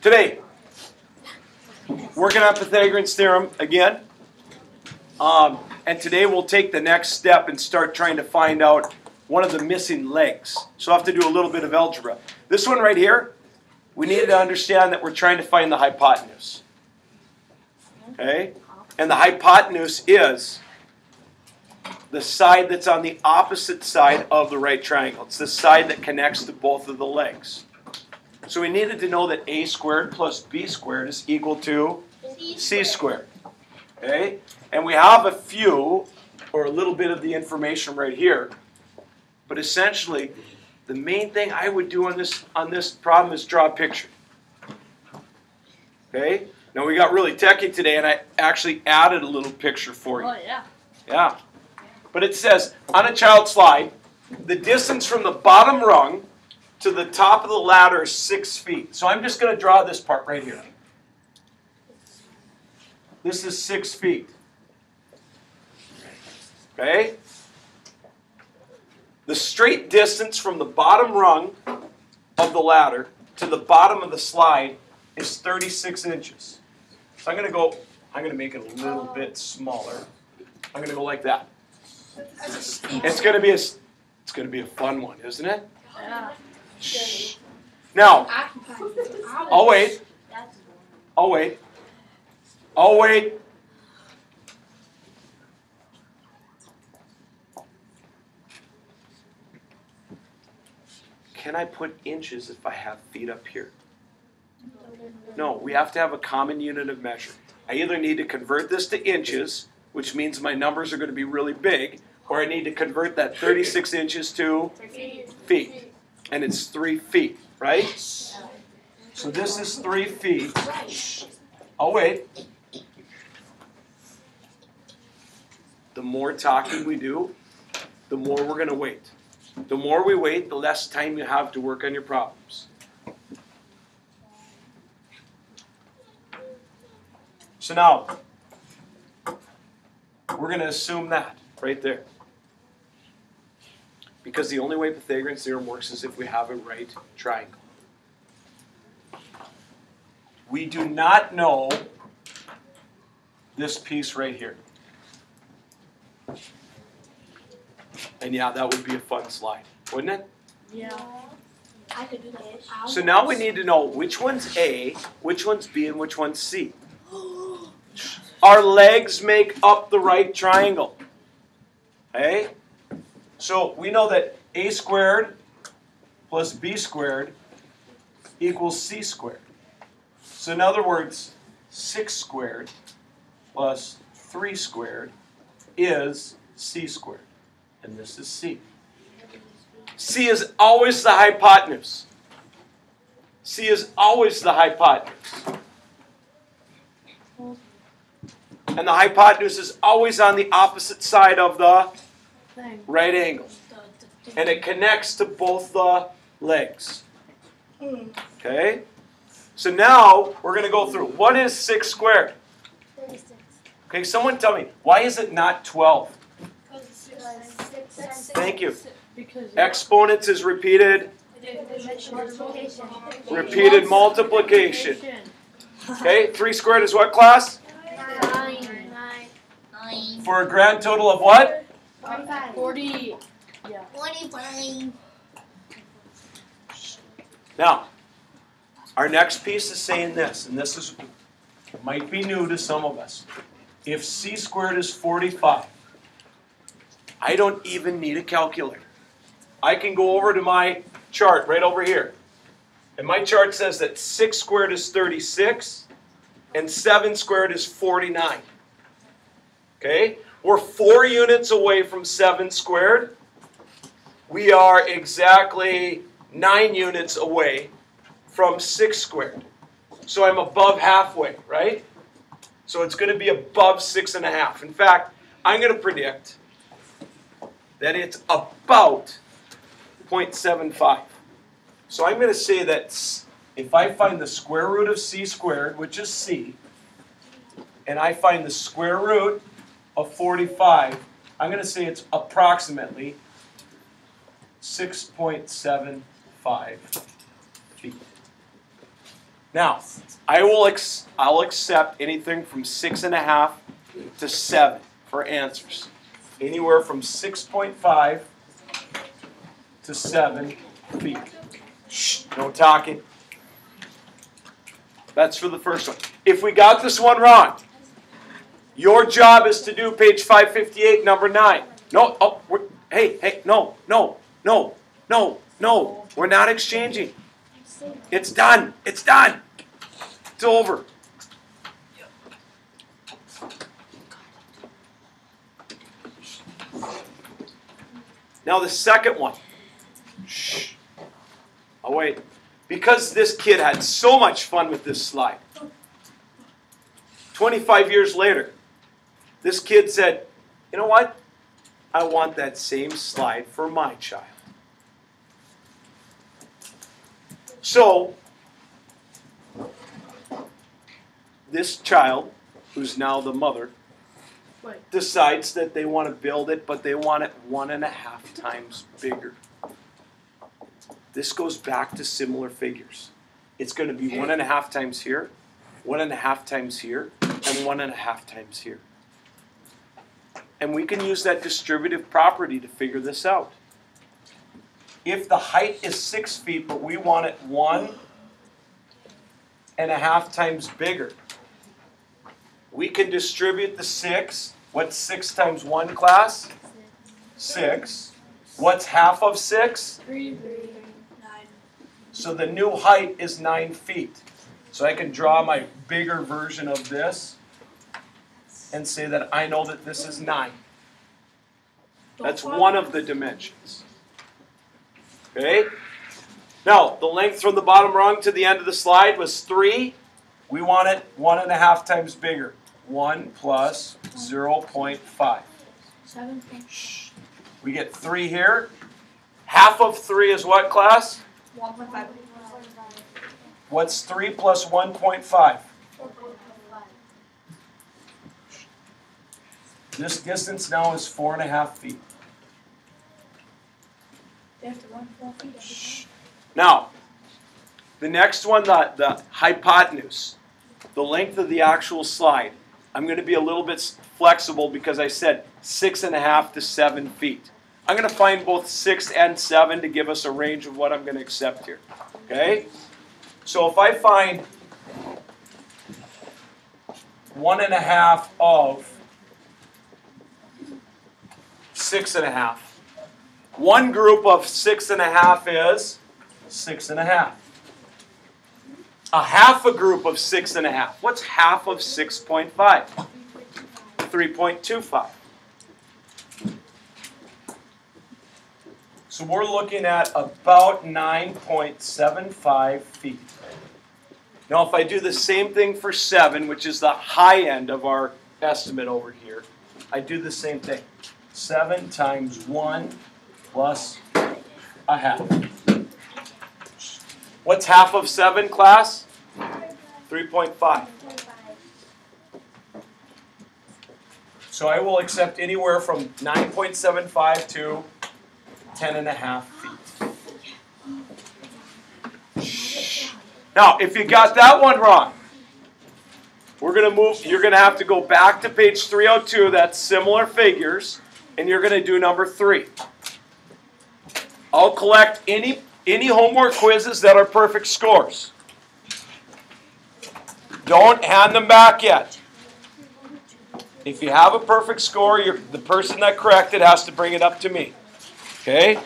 Today, working on Pythagorean's Theorem again. And today we'll take the next step and start trying to find out one of the missing legs. So I'll have to do a little bit of algebra. This one right here, we need to understand that we're trying to find the hypotenuse. Okay? And the hypotenuse is the side that's on the opposite side of the right triangle. It's the side that connects to both of the legs. So we needed to know that a squared plus b squared is equal to c squared. Okay? And we have a few, or a little bit of the information right here. But essentially, the main thing I would do on this problem is draw a picture. Okay? Now we got really techie today, and I actually added a little picture for you. Oh, yeah. Yeah. But it says, on a child slide, the distance from the bottom rung to the top of the ladder is 6 feet. So I'm just going to draw this part right here. This is 6 feet. Okay? The straight distance from the bottom rung of the ladder to the bottom of the slide is 36 inches. So I'm going to make it a little bit smaller. I'm going to go like that. It's going to be a fun one, isn't it? Yeah. Shh. Now, I'll wait. I'll wait. I'll wait. Can I put inches if I have feet up here? No, we have to have a common unit of measure. I either need to convert this to inches, which means my numbers are going to be really big, or I need to convert that 36 inches to feet. And it's 3 feet, right? So this is 3 feet. I'll wait. The more talking we do, the more we're going to wait. The more we wait, the less time you have to work on your problems. So now, we're going to assume that right there. Because the only way Pythagorean Theorem works is if we have a right triangle. We do not know this piece right here. And yeah, that would be a fun slide, wouldn't it? Yeah. I could do that. So now we need to know which one's A, which one's B, and which one's C. Our legs make up the right triangle. Okay? So we know that A squared plus B squared equals C squared. So in other words, 6 squared plus 3 squared is C squared. And this is C. C is always the hypotenuse. C is always the hypotenuse. And the hypotenuse is always on the opposite side of the right angle. And it connects to both the legs. Okay? So now we're going to go through. What is 6 squared? 36. Okay, someone tell me, why is it not 12? Thank you. Because Exponents is repeated. Repeated multiplication. Okay, 3 squared is what, class? 9. For a grand total of what? 40. Yeah. 45. Now, our next piece is saying this, and this is might be new to some of us. If c squared is 45, I don't even need a calculator. I can go over to my chart right over here. And my chart says that 6 squared is 36, and 7 squared is 49. Okay? We're 4 units away from 7 squared. We are exactly 9 units away from 6 squared. So I'm above halfway, right? So it's going to be above 6.5. In fact, I'm going to predict that it's about 0.75. So I'm going to say that if I find the square root of c squared, which is c, and I find the square root of 45, I'm going to say it's approximately 6.75 feet. Now, I'll accept anything from 6.5 to 7 for answers. Anywhere from 6.5 to 7 feet. Shh, no talking. That's for the first one. If we got this one wrong, your job is to do page 558, number 9. No, oh, hey, no. We're not exchanging. It's done. It's over. Now the second one. Shh. Oh, wait. Because this kid had so much fun with this slide. 25 years later, this kid said, you know what? I want that same slide for my child. So, this child, who's now the mother, decides that they want to build it, but they want it 1.5 times bigger. This goes back to similar figures. It's going to be 1.5 times here, 1.5 times here, and 1.5 times here. And we can use that distributive property to figure this out. If the height is 6 feet, but we want it 1.5 times bigger, we can distribute the 6. What's 6 times 1, class? 6. What's half of 6? 3. 9. So the new height is 9 feet. So I can draw my bigger version of this and say that I know that this is 9. That's one of the dimensions. Okay? Now, the length from the bottom rung to the end of the slide was 3. We want it 1.5 times bigger. 1 plus 0.5. 7. We get 3 here. Half of 3 is what, class? 1.5. What's 3 plus 1.5? This distance now is 4.5 feet. They have to run 4 feet every time. Now, the next one, the hypotenuse, the length of the actual slide. I'm going to be a little bit flexible because I said 6.5 to 7 feet. I'm going to find both 6 and 7 to give us a range of what I'm going to accept here. Okay? So if I find 1.5 of 6.5, one group of 6.5 is 6.5. A half a group of 6.5. What's half of 6.5? 3.25. So we're looking at about 9.75 feet. Now if I do the same thing for 7, which is the high end of our estimate over here, I do the same thing. 7 times 1 plus a half. What's half of 7, class? 3.5. So I will accept anywhere from 9.75 to 10.5 feet. Now, if you got that one wrong, we're going to move. You're going to have to go back to page 302. That's similar figures, and you're going to do number 3. I'll collect any homework quizzes that are perfect scores. Don't hand them back yet. If you have a perfect score, the person that corrected has to bring it up to me. Okay?